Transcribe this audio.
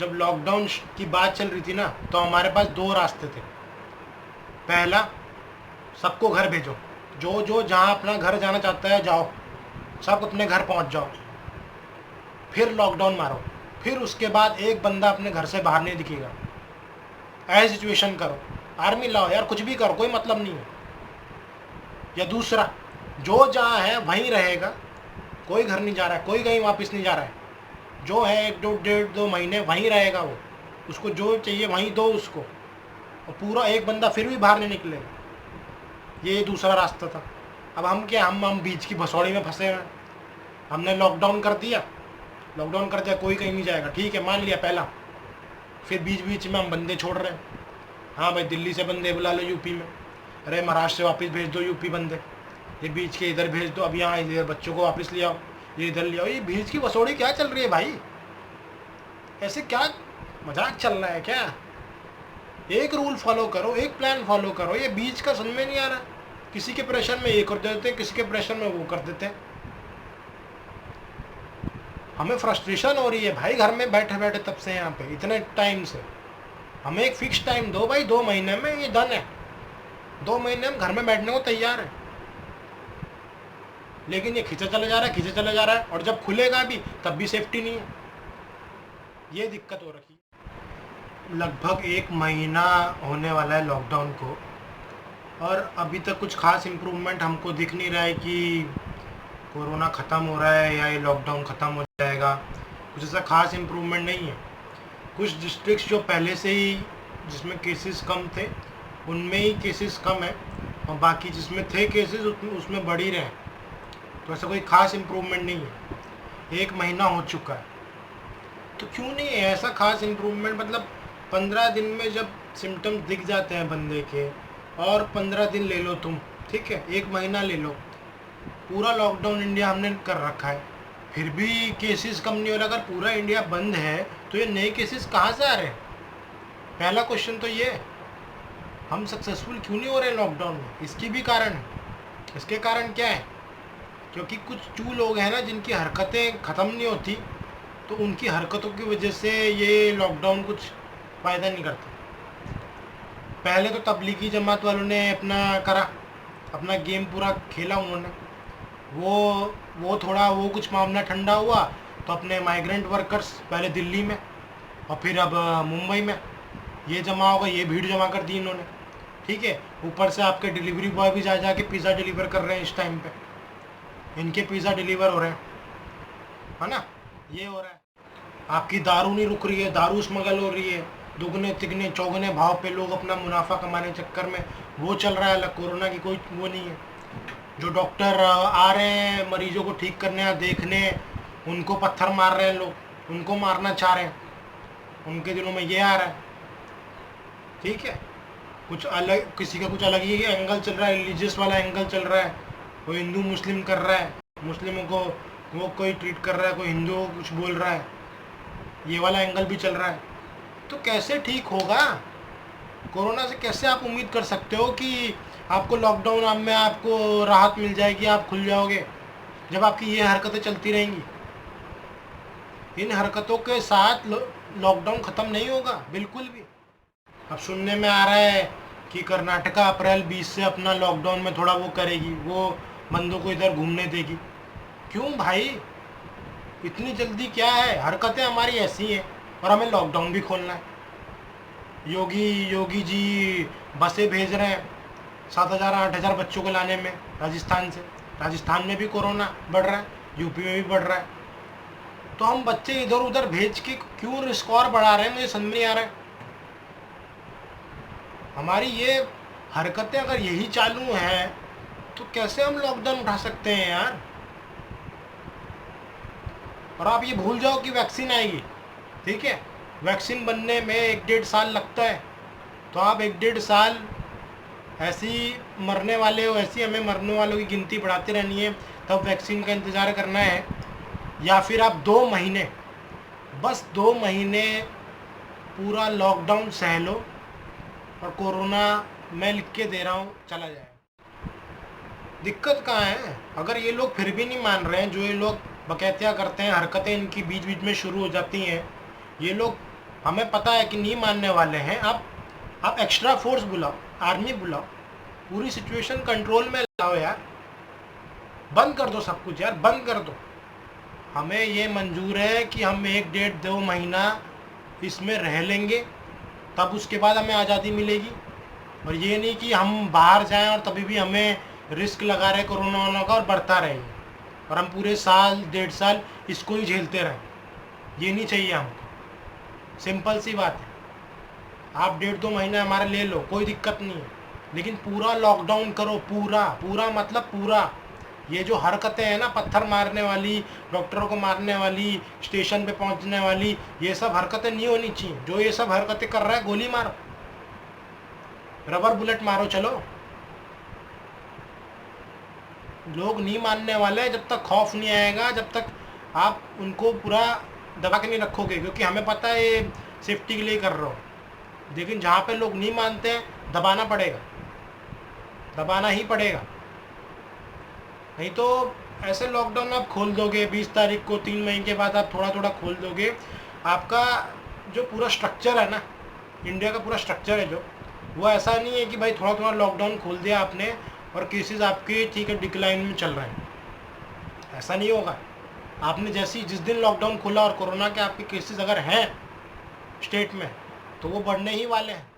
जब लॉकडाउन की बात चल रही थी ना, तो हमारे पास दो रास्ते थे। पहला, सबको घर भेजो, जो जो जहाँ अपना घर जाना चाहता है जाओ, सब अपने घर पहुँच जाओ, फिर लॉकडाउन मारो, फिर उसके बाद एक बंदा अपने घर से बाहर नहीं दिखेगा। ऐसी सिचुएशन करो, आर्मी लाओ यार, कुछ भी करो, कोई मतलब नहीं है। या दूसरा, जो जहाँ है वहीं रहेगा, कोई घर नहीं जा रहा है, कोई कहीं वापस नहीं जा रहा है, जो है एक दो डेढ़ दो महीने वहीं रहेगा वो, उसको जो चाहिए वहीं दो उसको, और पूरा एक बंदा फिर भी बाहर नहीं निकलेगा। ये दूसरा रास्ता था। अब हम क्या, हम बीच की भसौड़ी में फंसे हुए हैं। हमने लॉकडाउन कर दिया, कोई कहीं नहीं जाएगा, ठीक है, मान लिया पहला। फिर बीच बीच में हम बंदे छोड़ रहे हैं। हाँ भाई, दिल्ली से बंदे बुला लो यूपी में, अरे महाराष्ट्र से वापस भेज दो यूपी बंदे, ये बीच के इधर भेज दो, अब यहाँ इधर बच्चों को वापस ले आओ, ये इधर ले आओ। ये बीच की वसौड़ी क्या चल रही है भाई? ऐसे क्या मजाक चल रहा है क्या? एक रूल फॉलो करो, एक प्लान फॉलो करो। ये बीच का समझ में नहीं आ रहा। किसी के प्रेशर में ये कर देते हैं, किसी के प्रेशर में वो कर देते हैं। हमें फ्रस्ट्रेशन हो रही है भाई, घर में बैठे बैठे तब से, यहाँ पे इतने टाइम से। हमें एक फिक्स टाइम दो भाई, 2 महीने में ये डन है। 2 महीने हम घर में बैठने को तैयार हैं, लेकिन ये खींचा चला जा रहा है, और जब खुलेगा भी तब भी सेफ्टी नहीं है। ये दिक्कत हो रखी है। लगभग 1 महीना होने वाला है लॉकडाउन को, और अभी तक कुछ खास इम्प्रूवमेंट हमको दिख नहीं रहा है कि कोरोना ख़त्म हो रहा है या ये लॉकडाउन ख़त्म हो जाएगा। कुछ ऐसा खास इम्प्रूवमेंट नहीं है। कुछ डिस्ट्रिक्ट्स जो पहले से ही जिसमें केसेस कम थे, उनमें ही केसेस कम है, और बाकी जिसमें थे केसेस उसमें बढ़ ही रहे हैं। तो ऐसा कोई खास इम्प्रूवमेंट नहीं है। 1 महीना हो चुका है, तो क्यों नहीं है ऐसा खास इम्प्रूवमेंट? मतलब 15 दिन में जब सिम्टम्स दिख जाते हैं बंदे के, और 15 दिन ले लो तुम, ठीक है, 1 महीना ले लो, पूरा लॉकडाउन इंडिया हमने कर रखा है, फिर भी केसेस कम नहीं हो रहा। अगर पूरा इंडिया बंद है तो ये नए केसेस कहाँ से आ रहे हैं? पहला क्वेश्चन तो ये है। हम सक्सेसफुल क्यों नहीं हो रहे लॉकडाउन में? इसकी भी कारण है। इसके कारण क्या है? क्योंकि कुछ चू लोग हैं ना, जिनकी हरकतें ख़त्म नहीं होती, तो उनकी हरकतों की वजह से ये लॉकडाउन कुछ फ़ायदा नहीं करता। पहले तो तबलीगी जमात वालों ने अपना गेम पूरा खेला उन्होंने। वो थोड़ा वो कुछ मामला ठंडा हुआ तो अपने माइग्रेंट वर्कर्स पहले दिल्ली में और फिर अब मुंबई में ये जमा होगा, ये भीड़ जमा कर दी इन्होंने, ठीक है। ऊपर से आपके डिलीवरी बॉय भी जा के पिज़्ज़ा डिलीवर कर रहे हैं इस टाइम पे, इनके पिज़्ज़ा डिलीवर हो रहे हैं, है ना, ये हो रहा है। आपकी दारू नहीं रुक रही है, दारू स्मगल हो रही है, दुगने तिगने चौगने भाव पे लोग अपना मुनाफा कमाने चक्कर में वो चल रहा है। अलग कोरोना की कोई वो नहीं है। जो डॉक्टर आ रहे हैं मरीजों को ठीक करने या देखने, उनको पत्थर मार रहे हैं लोग, उनको मारना चाह रहे हैं, उनके दिनों में ये आ रहा है, ठीक है। कुछ अलग, किसी का कुछ अलग ही एंगल चल रहा है, रिलीजियस वाला एंगल चल रहा है, कोई हिंदू मुस्लिम कर रहा है, मुस्लिमों को वो कोई ट्रीट कर रहा है, कोई हिंदुओं को कुछ बोल रहा है, ये वाला एंगल भी चल रहा है। तो कैसे ठीक होगा कोरोना से? कैसे आप उम्मीद कर सकते हो कि आपको लॉकडाउन में आपको राहत मिल जाएगी, आप खुल जाओगे, जब आपकी ये हरकतें चलती रहेंगी? इन हरकतों के साथ लॉकडाउन ख़त्म नहीं होगा बिल्कुल भी। अब सुनने में आ रहा है कि कर्नाटका अप्रैल 20 से अपना लॉकडाउन में थोड़ा वो करेगी, वो बंदों को इधर घूमने देगी। क्यों भाई, इतनी जल्दी क्या है? हरकतें हमारी ऐसी हैं और हमें लॉकडाउन भी खोलना है। योगी जी बसें भेज रहे हैं 7,000 8,000 बच्चों को लाने में राजस्थान से। राजस्थान में भी कोरोना बढ़ रहा है, यूपी में भी बढ़ रहा है, तो हम बच्चे इधर उधर भेज के क्यों रिस्क और बढ़ा रहे हैं? मुझे समझ नहीं आ रहा है। हमारी ये हरकतें अगर यही चालू हैं तो कैसे हम लॉकडाउन उठा सकते हैं यार? और आप ये भूल जाओ कि वैक्सीन आएगी, ठीक है, वैक्सीन बनने में 1-1.5 साल लगता है, तो आप 1-1.5 साल ऐसी मरने वाले हो, ऐसी हमें मरने वालों की गिनती बढ़ाती रहनी है, तब वैक्सीन का इंतज़ार करना है? या फिर आप 2 महीने, बस 2 महीने पूरा लॉकडाउन सह लो और कोरोना मैं लिख के दे रहा हूँ चला जाए। दिक्कत कहाँ है? अगर ये लोग फिर भी नहीं मान रहे हैं, जो ये लोग बकैतिया करते हैं, हरकतें इनकी बीच बीच में शुरू हो जाती हैं, ये लोग हमें पता है कि नहीं मानने वाले हैं। आप एक्स्ट्रा फोर्स बुलाओ, आर्मी बुलाओ, पूरी सिचुएशन कंट्रोल में लाओ यार, बंद कर दो सब कुछ यार, बंद कर दो। हमें ये मंजूर है कि हम 1-1.5-2 महीना इसमें रह लेंगे, तब उसके बाद हमें आज़ादी मिलेगी। और ये नहीं कि हम बाहर जाएं और तभी भी हमें रिस्क लगा रहे कोरोना वालों का और बढ़ता रहेंगे, और हम पूरे साल 1.5 साल इसको ही झेलते रहें। ये नहीं चाहिए हमको। सिंपल सी बात है, आप 1.5-2 महीने हमारे ले लो, कोई दिक्कत नहीं है, लेकिन पूरा लॉकडाउन करो, पूरा पूरा मतलब पूरा। ये जो हरकतें हैं ना, पत्थर मारने वाली, डॉक्टरों को मारने वाली, स्टेशन पे पहुंचने वाली, ये सब हरकतें नहीं होनी चाहिए। जो ये सब हरकतें कर रहा है, गोली मारो, रबर बुलेट मारो, चलो। लोग नहीं मानने वाले जब तक खौफ नहीं आएगा, जब तक आप उनको पूरा दबा के नहीं रखोगे, क्योंकि हमें पता है ये सेफ्टी के लिए कर रहे हो। लेकिन जहाँ पे लोग नहीं मानते हैं, दबाना पड़ेगा, दबाना ही पड़ेगा। नहीं तो ऐसे लॉकडाउन आप खोल दोगे 20 तारीख को, 3 महीने के बाद आप थोड़ा थोड़ा खोल दोगे, आपका जो पूरा स्ट्रक्चर है ना, इंडिया का पूरा स्ट्रक्चर है जो, वो ऐसा नहीं है कि भाई थोड़ा थोड़ा लॉकडाउन खोल दिया आपने और केसेस आपके ठीक है डिक्लाइन में चल रहे हैं। ऐसा नहीं होगा। आपने जैसे जिस दिन लॉकडाउन खोला और कोरोना के आपके केसेस अगर हैं स्टेट में, तो वो बढ़ने ही वाले हैं।